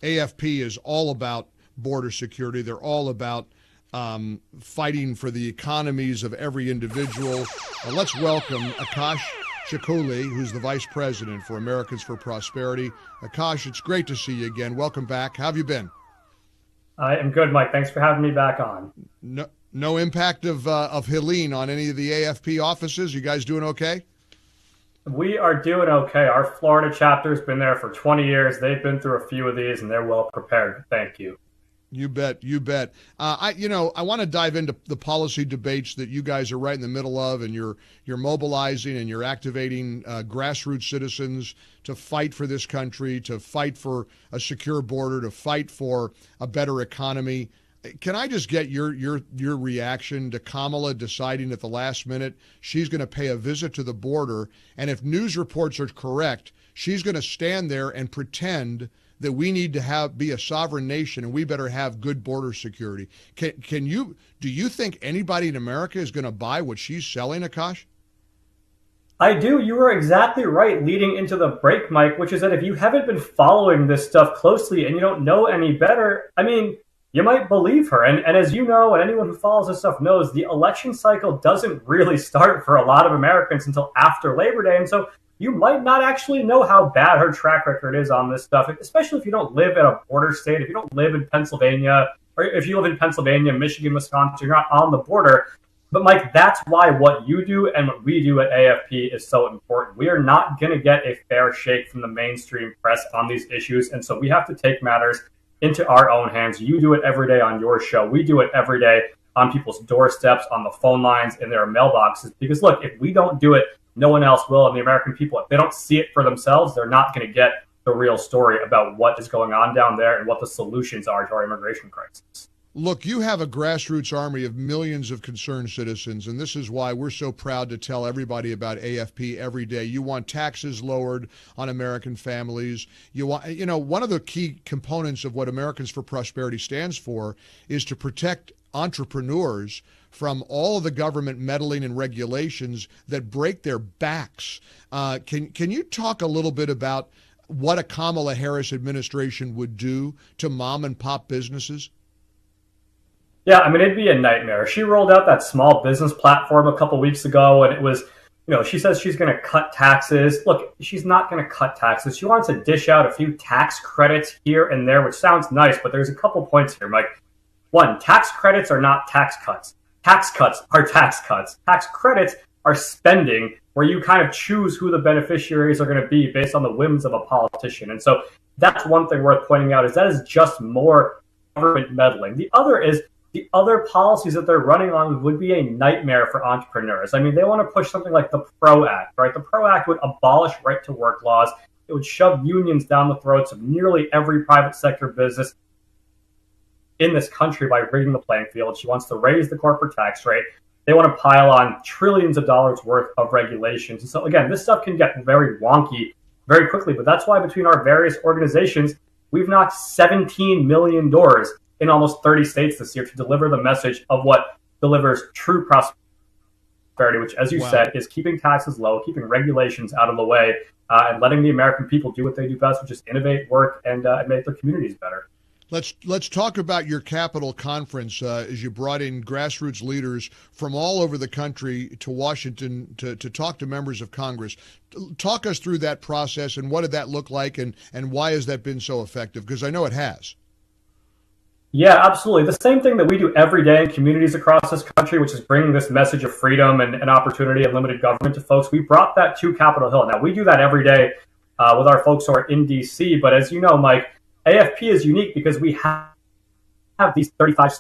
AFP is all about border security. They're all about fighting for the economies of every individual. Let's welcome Akash Chougule, who's the Vice President for Americans for Prosperity. Akash, it's great to see you again. Welcome back. How have you been? I am good, Mike. Thanks for having me back on. No impact of Helene on any of the AFP offices? You guys doing okay? We are doing okay. Our Florida chapter's been there for 20 years. They've been through a few of these, and they're well prepared. Thank you. You bet. You bet. I want to dive into the policy debates that you guys are right in the middle of, and you're mobilizing and you're activating grassroots citizens to fight for this country, to fight for a secure border, to fight for a better economy. Can I just get your reaction to Kamala deciding at the last minute she's going to pay a visit to the border, and if news reports are correct, she's going to stand there and pretend that we need to be a sovereign nation and we better have good border security. Do you think anybody in America is going to buy what she's selling, Akash? I do. You were exactly right leading into the break, Mike, which is that if you haven't been following this stuff closely and you don't know any better, I mean, you might believe her. And as you know, and anyone who follows this stuff knows, the election cycle doesn't really start for a lot of Americans until after Labor Day. And so you might not actually know how bad her track record is on this stuff, especially if you don't live in a border state, if you don't live in Pennsylvania, or if you live in Pennsylvania, Michigan, Wisconsin, you're not on the border. But Mike, that's why what you do and what we do at AFP is so important. We are not going to get a fair shake from the mainstream press on these issues. And so we have to take matters into our own hands. You do it every day on your show. We do it every day on people's doorsteps, on the phone lines, in their mailboxes. Because look, if we don't do it, no one else will. And the American people, if they don't see it for themselves, they're not going to get the real story about what is going on down there and what the solutions are to our immigration crisis. Look, you have a grassroots army of millions of concerned citizens, and this is why we're so proud to tell everybody about AFP every day. You want taxes lowered on American families. You want, one of the key components of what Americans for Prosperity stands for is to protect entrepreneurs from all of the government meddling and regulations that break their backs. Can you talk a little bit about what a Kamala Harris administration would do to mom and pop businesses? Yeah, I mean, it'd be a nightmare. She rolled out that small business platform a couple weeks ago, and it was, she says she's going to cut taxes. Look, she's not going to cut taxes. She wants to dish out a few tax credits here and there, which sounds nice, but there's a couple points here, Mike. One, tax credits are not tax cuts. Tax cuts are tax cuts. Tax credits are spending where you kind of choose who the beneficiaries are going to be based on the whims of a politician. And so that's one thing worth pointing out, is that is just more government meddling. The other is the other policies that they're running on would be a nightmare for entrepreneurs. I mean, they want to push something like the PRO Act, right? The PRO Act would abolish right-to-work laws. It would shove unions down the throats of nearly every private sector business in this country by rigging the playing field. She wants to raise the corporate tax rate. They want to pile on trillions of dollars worth of regulations. And so, again, this stuff can get very wonky very quickly. But that's why between our various organizations, we've knocked 17 million doors in almost 30 states this year to deliver the message of what delivers true prosperity, which, as you said, is keeping taxes low, keeping regulations out of the way, and letting the American people do what they do best, which is innovate, work, and make their communities better. Let's talk about your Capitol conference as you brought in grassroots leaders from all over the country to Washington to talk to members of Congress. Talk us through that process, and what did that look like, and why has that been so effective? Because I know it has. Yeah, absolutely. The same thing that we do every day in communities across this country, which is bringing this message of freedom and opportunity and limited government to folks. We brought that to Capitol Hill. Now, we do that every day with our folks who are in D.C., but as you know, Mike, AFP is unique because we have these 37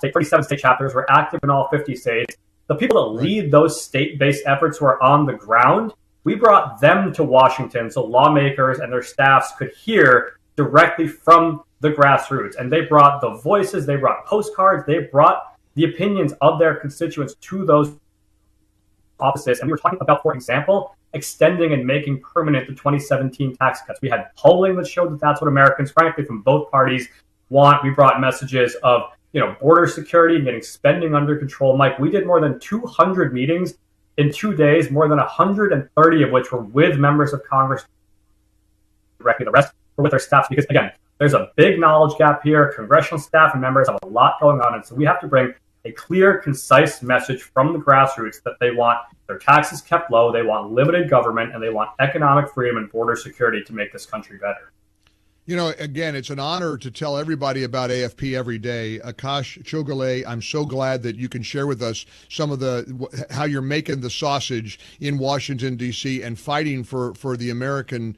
state chapters. We're active in all 50 states. The people that lead those state-based efforts who are on the ground, we brought them to Washington so lawmakers and their staffs could hear directly from the grassroots. And they brought the voices, they brought postcards, they brought the opinions of their constituents to those offices. And we were talking about, for example, extending and making permanent the 2017 tax cuts. We had polling that showed that that's what Americans, frankly, from both parties want. We brought messages of, border security and getting spending under control. Mike, we did more than 200 meetings in 2 days, more than 130 of which were with members of Congress directly. The rest were with their staffs because, again, There's a big knowledge gap here. Congressional staff and members have a lot going on, and so we have to bring a clear, concise message from the grassroots that they want their taxes kept low, they want limited government, and they want economic freedom and border security to make this country better. You know, again, it's an honor to tell everybody about AFP every day. Akash Chougule, I'm so glad that you can share with us some of how you're making the sausage in Washington, D.C. and fighting for the American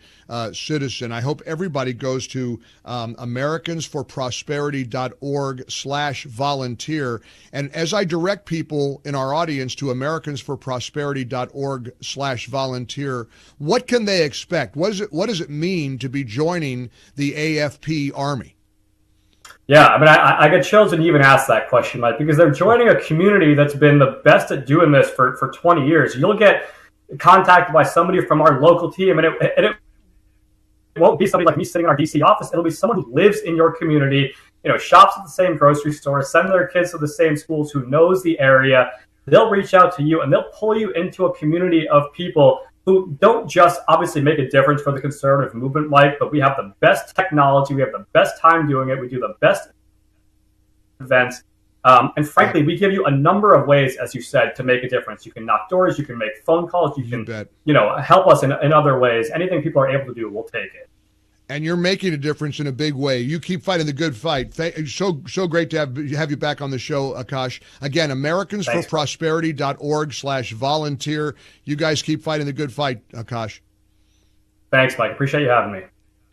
citizen. I hope everybody goes to americansforprosperity.org/volunteer. And as I direct people in our audience to americansforprosperity.org/volunteer, what can they expect? What does it mean to be joining the AFP Army? Yeah, I mean, I get chills when you even ask that question, Mike, because they're joining a community that's been the best at doing this for 20 years. You'll get contacted by somebody from our local team, and it won't be somebody like me sitting in our DC office. It'll be someone who lives in your community, shops at the same grocery store, send their kids to the same schools, who knows the area. They'll reach out to you, and they'll pull you into a community of people who don't just obviously make a difference for the conservative movement, Mike, but we have the best technology, we have the best time doing it, we do the best events, and frankly, we give you a number of ways, as you said, to make a difference. You can knock doors, you can make phone calls, you can help us in other ways. Anything people are able to do, we'll take it. And you're making a difference in a big way. You keep fighting the good fight. So great to have you back on the show, Akash. Again, americansforprosperity.org/volunteer. You guys keep fighting the good fight, Akash. Thanks, Mike. Appreciate you having me.